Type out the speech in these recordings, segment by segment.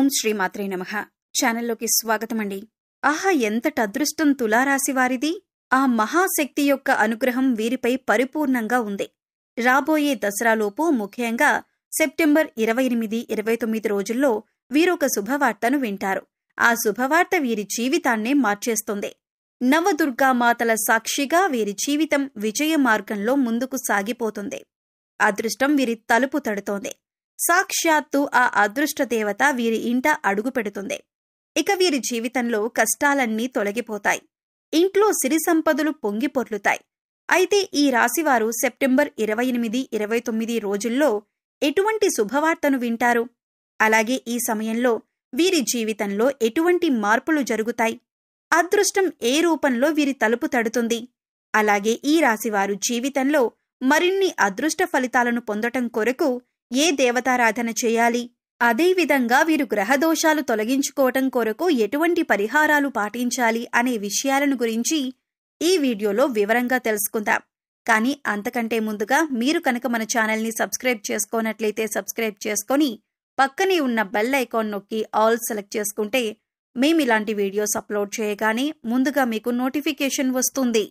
ఓం శ్రీమాత్రే నమః. ఛానల్లోకి స్వాగతమండి. ఆహా, ఎంతటి అదృష్టం తులారాశి వారిది! ఆ మహాశక్తి యొక్క అనుగ్రహం వీరిపై పరిపూర్ణంగా ఉంది. రాబోయే దసరాలోపు, ముఖ్యంగా సెప్టెంబర్ 28, 29 రోజుల్లో వీరొక శుభవార్తను వింటారు. ఆ శుభవార్త వీరి జీవితాన్నే మార్చేస్తుంది. నవదుర్గామాతల సాక్షిగా వీరి జీవితం విజయ మార్గంలో ముందుకు సాగిపోతుంది. అదృష్టం వీరి తలుపు తడుతోంది. సాక్షాత్తు ఆ అదృష్ట దేవత వీరి ఇంట అడుగుపెడుతుంది. ఇక వీరి జీవితంలో కష్టాలన్నీ తొలగిపోతాయి. ఇంట్లో సిరి సంపదలు పొంగిపొర్లుతాయి. అయితే ఈ రాశివారు సెప్టెంబర్ 28, 29 రోజుల్లో ఎటువంటి శుభవార్తను వింటారు? అలాగే ఈ సమయంలో వీరి జీవితంలో ఎటువంటి మార్పులు జరుగుతాయి? అదృష్టం ఏ రూపంలో వీరి తలుపు తడుతుంది? అలాగే ఈ రాశివారు జీవితంలో మరిన్ని అదృష్ట ఫలితాలను పొందటం కొరకు ఏ దేవతారాధన చేయాలి? అదేవిధంగా వీరు గ్రహదోషాలు తొలగించుకోవటం కొరకు ఎటువంటి పరిహారాలు పాటించాలి అనే విషయాలను గురించి ఈ వీడియోలో వివరంగా తెలుసుకుందాం. కానీ అంతకంటే ముందుగా మీరు కనుక మన ఛానల్ని సబ్స్క్రైబ్ చేసుకోనట్లయితే సబ్స్క్రైబ్ చేసుకొని పక్కనే ఉన్న బెల్ ఐకాన్ నొక్కి ఆల్ సెలెక్ట్ చేసుకుంటే మేమిలాంటి వీడియోస్ అప్లోడ్ చేయగానే ముందుగా మీకు నోటిఫికేషన్ వస్తుంది.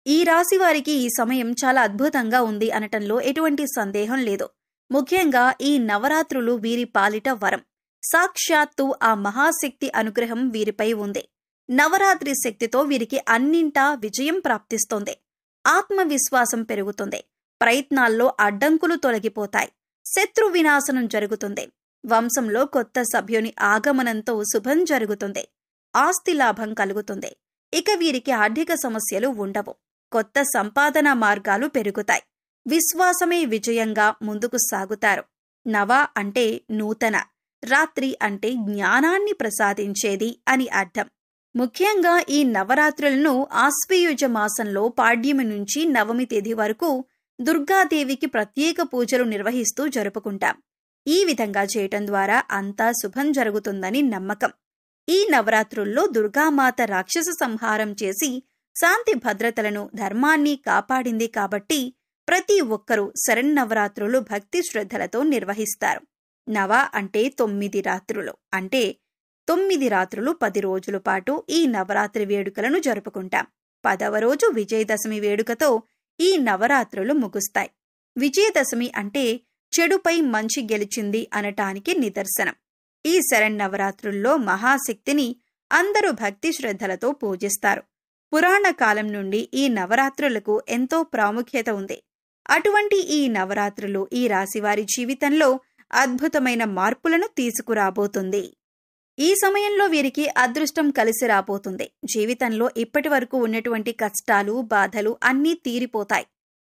ఈ రాశి వారికి ఈ సమయం చాలా అద్భుతంగా ఉంది అనటంలో ఎటువంటి సందేహం లేదు. ముఖ్యంగా ఈ నవరాత్రులు వీరి పాలిట వరం. సాక్షాత్తు ఆ మహాశక్తి అనుగ్రహం వీరిపై ఉంది. నవరాత్రి శక్తితో వీరికి అన్నింటా విజయం ప్రాప్తిస్తుంది. ఆత్మవిశ్వాసం పెరుగుతుంది. ప్రయత్నాల్లో అడ్డంకులు తొలగిపోతాయి. శత్రు వినాశనం జరుగుతుంది. వంశంలో కొత్త సభ్యుని ఆగమనంతో శుభం జరుగుతుంది. ఆస్తి లాభం కలుగుతుంది. ఇక వీరికి ఆర్థిక సమస్యలు ఉండవు. కొత్త సంపాదన మార్గాలు పెరుగుతాయి. విశ్వాసమే విజయంగా ముందుకు సాగుతారు. నవ అంటే నూతన, రాత్రి అంటే జ్ఞానాన్ని ప్రసాదించేది అని అర్థం. ముఖ్యంగా ఈ నవరాత్రులను ఆశ్వయుజ మాసంలో పాడ్యమి నుంచి నవమి తేదీ వరకు దుర్గాదేవికి ప్రత్యేక పూజలు నిర్వహిస్తూ జరుపుకుంటాం. ఈ విధంగా చేయటం ద్వారా అంతా శుభం జరుగుతుందని నమ్మకం. ఈ నవరాత్రుల్లో దుర్గామాత రాక్షస సంహారం చేసి శాంతి భద్రతలను, ధర్మాన్ని కాపాడింది కాబట్టి ప్రతి ఒక్కరూ శరన్నవరాత్రులు భక్తి శ్రద్ధలతో నిర్వహిస్తారు. నవ అంటే 9 రాత్రులు. అంటే 9 రాత్రులు 10 రోజుల పాటు ఈ నవరాత్రి వేడుకలను జరుపుకుంటాం. 10వ రోజు విజయదశమి వేడుకతో ఈ నవరాత్రులు ముగుస్తాయి. విజయదశమి అంటే చెడుపై మంచి గెలిచింది అనటానికి నిదర్శనం. ఈ శరన్నవరాత్రుల్లో మహాశక్తిని అందరూ భక్తి శ్రద్ధలతో పూజిస్తారు. పురాణ కాలం నుండి ఈ నవరాత్రులకు ఎంతో ప్రాముఖ్యత ఉంది. అటువంటి ఈ నవరాత్రులు ఈ రాశివారి జీవితంలో అద్భుతమైన మార్పులను తీసుకురాబోతుంది. ఈ సమయంలో వీరికి అదృష్టం కలిసి రాబోతుంది. జీవితంలో ఇప్పటి వరకు ఉన్నటువంటి కష్టాలు, బాధలు అన్నీ తీరిపోతాయి.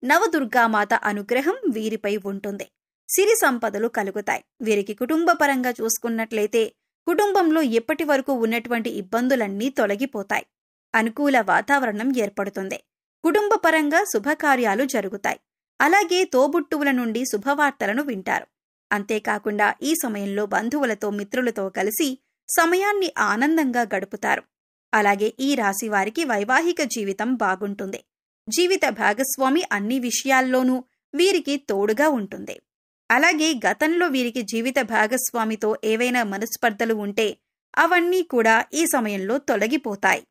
నవదుర్గామాత అనుగ్రహం వీరిపై ఉంటుంది. సిరి సంపదలు కలుగుతాయి. వీరికి కుటుంబ పరంగా చూసుకున్నట్లయితే కుటుంబంలో ఇప్పటి వరకు ఉన్నటువంటి ఇబ్బందులన్నీ తొలగిపోతాయి. అనుకూల వాతావరణం ఏర్పడుతుంది. కుటుంబ పరంగా శుభకార్యాలు జరుగుతాయి. అలాగే తోబుట్టువుల నుండి శుభవార్తలను వింటారు. అంతేకాకుండా ఈ సమయంలో బంధువులతో, మిత్రులతో కలిసి సమయాన్ని ఆనందంగా గడుపుతారు. అలాగే ఈ రాశి వారికి వైవాహిక జీవితం బాగుంటుంది. జీవిత భాగస్వామి అన్ని విషయాల్లోనూ వీరికి తోడుగా ఉంటుంది. అలాగే గతంలో వీరికి జీవిత భాగస్వామితో ఏవైనా మనస్పర్ధలు ఉంటే అవన్నీ కూడా ఈ సమయంలో తొలగిపోతాయి.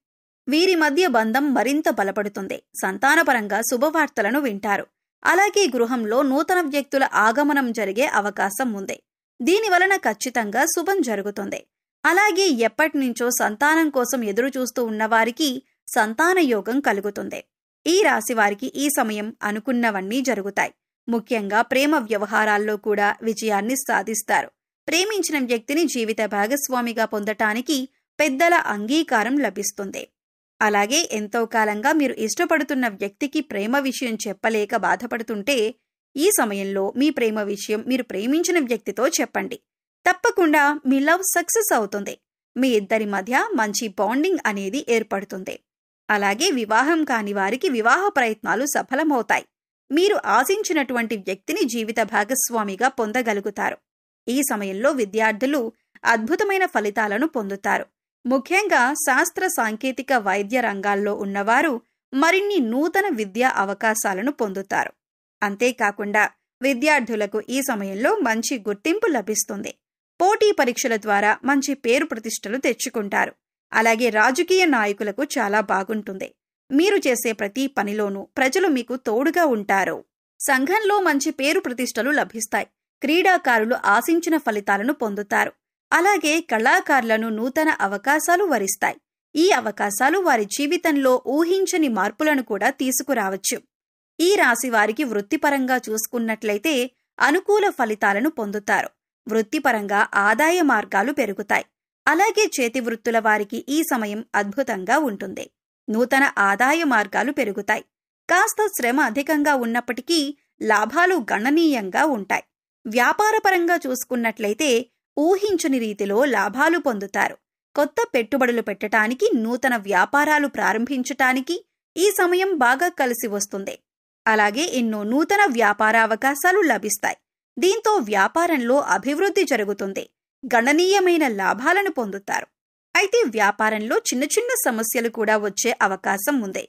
వీరి మధ్య బంధం మరింత బలపడుతుంది. సంతానపరంగా శుభవార్తలను వింటారు. అలాగే గృహంలో నూతన వ్యక్తుల ఆగమనం జరిగే అవకాశం ఉంది. దీనివలన ఖచ్చితంగా శుభం జరుగుతుంది. అలాగే ఎప్పటినుంచో సంతానం కోసం ఎదురు చూస్తూ ఉన్నవారికి సంతాన యోగం కలుగుతుంది. ఈ రాశి వారికి ఈ సమయం అనుకున్నవన్నీ జరుగుతాయి. ముఖ్యంగా ప్రేమ వ్యవహారాల్లో కూడా విజయాన్ని సాధిస్తారు. ప్రేమించిన వ్యక్తిని జీవిత భాగస్వామిగా పొందటానికి పెద్దల అంగీకారం లభిస్తుంది. అలాగే ఎంతో కాలంగా మీరు ఇష్టపడుతున్న వ్యక్తికి ప్రేమ విషయం చెప్పలేక బాధపడుతుంటే ఈ సమయంలో మీ ప్రేమ విషయం మీరు ప్రేమించిన వ్యక్తితో చెప్పండి. తప్పకుండా మీ లవ్ సక్సెస్ అవుతుంది. మీ ఇద్దరి మధ్య మంచి బాండింగ్ అనేది ఏర్పడుతుంది. అలాగే వివాహం కాని వారికి వివాహ ప్రయత్నాలు సఫలమవుతాయి. మీరు ఆశించినటువంటి వ్యక్తిని జీవిత భాగస్వామిగా పొందగలుగుతారు. ఈ సమయంలో విద్యార్థులు అద్భుతమైన ఫలితాలను పొందుతారు. ముఖ్యంగా శాస్త్ర, సాంకేతిక, వైద్య రంగాల్లో ఉన్నవారు మరిన్ని నూతన విద్యా అవకాశాలను పొందుతారు. అంతేకాకుండా విద్యార్థులకు ఈ సమయంలో మంచి గుర్తింపు లభిస్తుంది. పోటీ పరీక్షల ద్వారా మంచి పేరు ప్రతిష్టలు తెచ్చుకుంటారు. అలాగే రాజకీయ నాయకులకు చాలా బాగుంటుంది. మీరు చేసే ప్రతి పనిలోనూ ప్రజలు మీకు తోడుగా ఉంటారు. సంఘంలో మంచి పేరు ప్రతిష్టలు లభిస్తాయి. క్రీడాకారులు ఆశించిన ఫలితాలను పొందుతారు. అలాగే కళాకారులను నూతన అవకాశాలు వరిస్తాయి. ఈ అవకాశాలు వారి జీవితంలో ఊహించని మార్పులను కూడా తీసుకురావచ్చు. ఈ రాశి వారికి వృత్తిపరంగా చూసుకున్నట్లయితే అనుకూల ఫలితాలను పొందుతారు. వృత్తిపరంగా ఆదాయ మార్గాలు పెరుగుతాయి. అలాగే చేతి వృత్తుల వారికి ఈ సమయం అద్భుతంగా ఉంటుంది. నూతన ఆదాయ మార్గాలు పెరుగుతాయి. కాస్త శ్రమ అధికంగా ఉన్నప్పటికీ లాభాలు గణనీయంగా ఉంటాయి. వ్యాపారపరంగా చూసుకున్నట్లయితే ఊహించని రీతిలో లాభాలు పొందుతారు. కొత్త పెట్టుబడులు పెట్టడానికి, నూతన వ్యాపారాలు ప్రారంభించటానికి ఈ సమయం బాగా కలిసి వస్తుంది. అలాగే ఎన్నో నూతన వ్యాపార అవకాశాలు లభిస్తాయి. దీంతో వ్యాపారంలో అభివృద్ధి జరుగుతుంది. గణనీయమైన లాభాలను పొందుతారు. అయితే వ్యాపారంలో చిన్న చిన్న సమస్యలు కూడా వచ్చే అవకాశం ఉంది.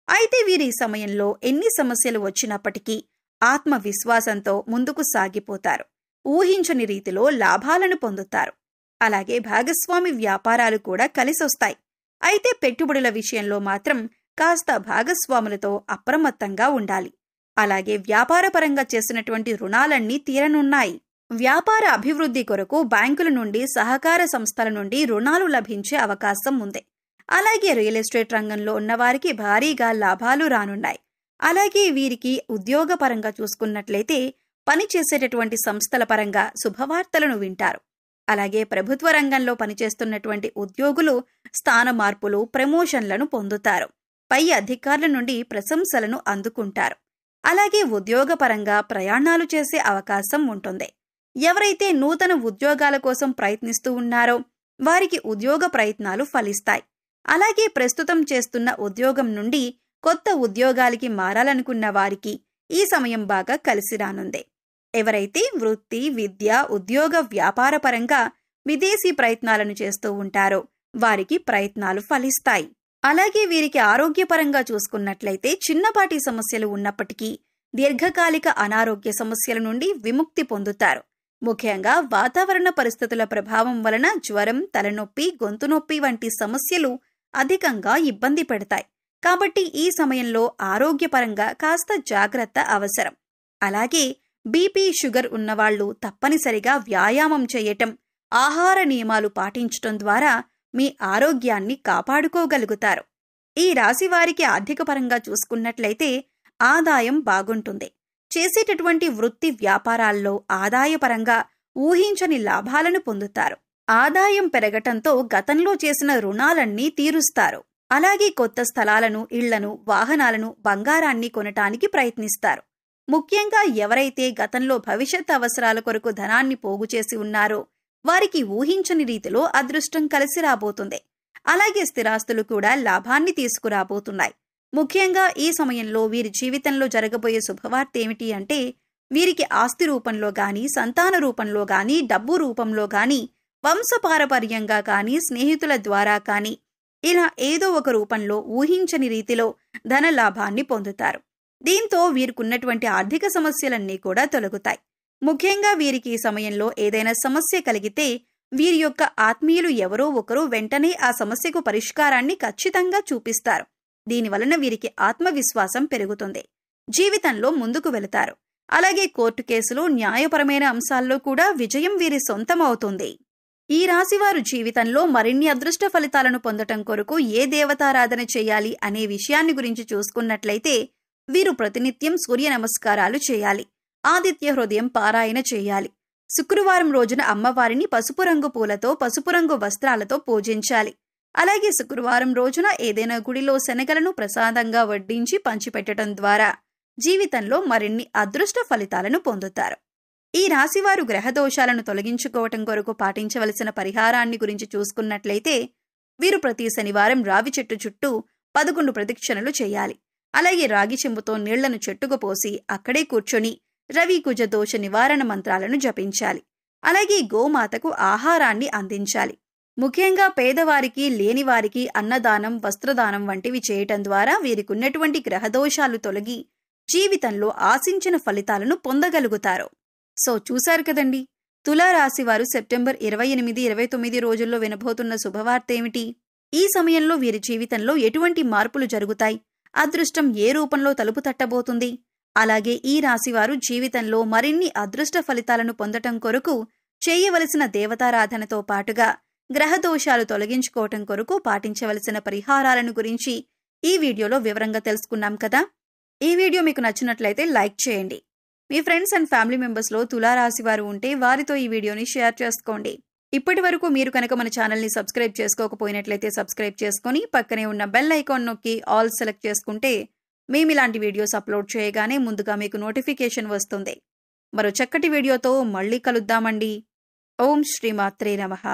అయితే వీరి సమయంలో ఎన్ని సమస్యలు వచ్చినప్పటికీ ఆత్మవిశ్వాసంతో ముందుకు సాగిపోతారు. ఊహించని రీతిలో లాభాలను పొందుతారు. అలాగే భాగస్వామి వ్యాపారాలు కూడా కలిసొస్తాయి. అయితే పెట్టుబడుల విషయంలో మాత్రం కాస్త భాగస్వాములతో అప్రమత్తంగా ఉండాలి. అలాగే వ్యాపారపరంగా చేసినటువంటి రుణాలన్నీ తీరనున్నాయి. వ్యాపార అభివృద్ధి కొరకు బ్యాంకుల నుండి, సహకార సంస్థల నుండి రుణాలు లభించే అవకాశం ఉంది. అలాగే రియల్ ఎస్టేట్ రంగంలో ఉన్నవారికి భారీగా లాభాలు రానున్నాయి. అలాగే వీరికి ఉద్యోగపరంగా చూసుకున్నట్లయితే పనిచేసేటటువంటి సంస్థల పరంగా శుభవార్తలను వింటారు. అలాగే ప్రభుత్వ రంగంలో పనిచేస్తున్నటువంటి ఉద్యోగులు స్థాన మార్పులు, ప్రమోషన్లను పొందుతారు. పై అధికారుల నుండి ప్రశంసలను అందుకుంటారు. అలాగే ఉద్యోగపరంగా ప్రయాణాలు చేసే అవకాశం ఉంటుంది. ఎవరైతే నూతన ఉద్యోగాల కోసం ప్రయత్నిస్తూ ఉన్నారో వారికి ఉద్యోగ ప్రయత్నాలు ఫలిస్తాయి. అలాగే ప్రస్తుతం చేస్తున్న ఉద్యోగం నుండి కొత్త ఉద్యోగాలకి మారాలనుకున్న వారికి ఈ సమయం బాగా కలిసి రానుంది. ఎవరైతే వృత్తి, విద్య, ఉద్యోగ, వ్యాపారపరంగా విదేశీ ప్రయత్నాలను చేస్తూ ఉంటారో వారికి ప్రయత్నాలు ఫలిస్తాయి. అలాగే వీరికి ఆరోగ్యపరంగా చూసుకున్నట్లయితే చిన్నపాటి సమస్యలు ఉన్నప్పటికీ దీర్ఘకాలిక అనారోగ్య సమస్యల నుండి విముక్తి పొందుతారు. ముఖ్యంగా వాతావరణ పరిస్థితుల ప్రభావం వలన జ్వరం, తలనొప్పి, గొంతు నొప్పి వంటి సమస్యలు అధికంగా ఇబ్బంది పెడతాయి. కాబట్టి ఈ సమయంలో ఆరోగ్యపరంగా కాస్త జాగ్రత్త అవసరం. అలాగే బీపీ, షుగర్ ఉన్నవాళ్లు తప్పనిసరిగా వ్యాయామం చేయటం, ఆహార నియమాలు పాటించటం ద్వారా మీ ఆరోగ్యాన్ని కాపాడుకోగలుగుతారు. ఈ రాశి వారికి ఆర్థికపరంగా చూసుకున్నట్లయితే ఆదాయం బాగుంటుంది. చేసేటటువంటి వృత్తి వ్యాపారాల్లో ఆదాయపరంగా ఊహించని లాభాలను పొందుతారు. ఆదాయం పెరగటంతో గతంలో చేసిన రుణాలన్నీ తీరుస్తారు. అలాగే కొత్త స్థలాలను, ఇళ్లను, వాహనాలను, బంగారాన్ని కొనటానికి ప్రయత్నిస్తారు. ముఖ్యంగా ఎవరైతే గతంలో భవిష్యత్ అవసరాల కొరకు ధనాన్ని పోగు చేసి ఉన్నారో వారికి ఊహించని రీతిలో అదృష్టం కలిసి రాబోతుంది. అలాగే స్థిరాస్తులు కూడా లాభాన్ని తీసుకురాబోతున్నాయి. ముఖ్యంగా ఈ సమయంలో వీరి జీవితంలో జరగబోయే శుభవార్త ఏమిటి అంటే వీరికి ఆస్తి రూపంలో గాని, సంతాన రూపంలో గాని, డబ్బు రూపంలో గాని, వంశపారపర్యంగా కానీ, స్నేహితుల ద్వారా కానీ ఇలా ఏదో ఒక రూపంలో ఊహించని రీతిలో ధన లాభాన్ని పొందుతారు. దీంతో వీరికున్నటువంటి ఆర్థిక సమస్యలన్నీ కూడా తొలగుతాయి. ముఖ్యంగా వీరికి ఈ సమయంలో ఏదైనా సమస్య కలిగితే వీరి యొక్క ఆత్మీయులు ఎవరో ఒకరు వెంటనే ఆ సమస్యకు పరిష్కారాన్ని ఖచ్చితంగా చూపిస్తారు. దీనివలన వీరికి ఆత్మవిశ్వాసం పెరుగుతుంది. జీవితంలో ముందుకు వెళతారు. అలాగే కోర్టు కేసులు, న్యాయపరమైన అంశాల్లో కూడా విజయం వీరి సొంతమవుతుంది. ఈ రాశివారు జీవితంలో మరిన్ని అదృష్ట ఫలితాలను పొందటం కొరకు ఏ దేవతారాధన చేయాలి అనే విషయాన్ని గురించి చూసుకున్నట్లయితే వీరు ప్రతినిత్యం సూర్య నమస్కారాలు చేయాలి. ఆదిత్య హృదయం పారాయణ చేయాలి. శుక్రవారం రోజున అమ్మవారిని పసుపు రంగు పూలతో, పసుపు రంగు వస్త్రాలతో పూజించాలి. అలాగే శుక్రవారం రోజున ఏదైనా గుడిలో శనగలను ప్రసాదంగా వడ్డించి పంచిపెట్టడం ద్వారా జీవితంలో మరిన్ని అదృష్ట ఫలితాలను పొందుతారు. ఈ రాశివారు గ్రహదోషాలను తొలగించుకోవటం కొరకు పాటించవలసిన పరిహారాన్ని గురించి చూసుకున్నట్లయితే వీరు ప్రతి శనివారం రావి చెట్టు చుట్టూ 11 ప్రదక్షిణలు చేయాలి. అలాగే రాగి చెంబుతో నీళ్లను చెట్టుకు పోసి అక్కడే కూర్చొని రవి కుజ దోష నివారణ మంత్రాలను జపించాలి. అలాగే గోమాతకు ఆహారాన్ని అందించాలి. ముఖ్యంగా పేదవారికి, లేనివారికి అన్నదానం, వస్త్రదానం వంటివి చేయటం ద్వారా వీరికున్నటువంటి గ్రహదోషాలు తొలగి జీవితంలో ఆశించిన ఫలితాలను పొందగలుగుతారు. సో చూశారు కదండి, తులారాశి వారు సెప్టెంబర్ 28, 29 రోజుల్లో వినబోతున్న శుభవార్త ఏమిటి? ఈ సమయంలో వీరి జీవితంలో ఎటువంటి మార్పులు జరుగుతాయి? అదృష్టం ఏ రూపంలో తలుపు తట్టబోతుంది? అలాగే ఈ రాశివారు జీవితంలో మరిన్ని అదృష్ట ఫలితాలను పొందటం కొరకు చేయవలసిన దేవతారాధనతో పాటుగా గ్రహదోషాలు తొలగించుకోవటం కొరకు పాటించవలసిన పరిహారాలను గురించి ఈ వీడియోలో వివరంగా తెలుసుకున్నాం కదా. ఈ వీడియో మీకు నచ్చినట్లయితే లైక్ చేయండి. మీ ఫ్రెండ్స్ అండ్ ఫ్యామిలీ మెంబర్స్లో తులారాశి వారు ఉంటే వారితో ఈ వీడియోని షేర్ చేసుకోండి. ఇప్పటి వరకు మీరు కనుక మన ఛానల్ని సబ్స్క్రైబ్ చేసుకోకపోయినట్లయితే సబ్స్క్రైబ్ చేసుకుని పక్కనే ఉన్న బెల్ ఐకాన్ నొక్కి ఆల్ సెలెక్ట్ చేసుకుంటే మేము ఇలాంటి వీడియోస్ అప్లోడ్ చేయగానే ముందుగా మీకు నోటిఫికేషన్ వస్తుంది. మరో చక్కటి వీడియోతో మళ్ళీ కలుద్దామండి. ఓం శ్రీమాత్రే నమః.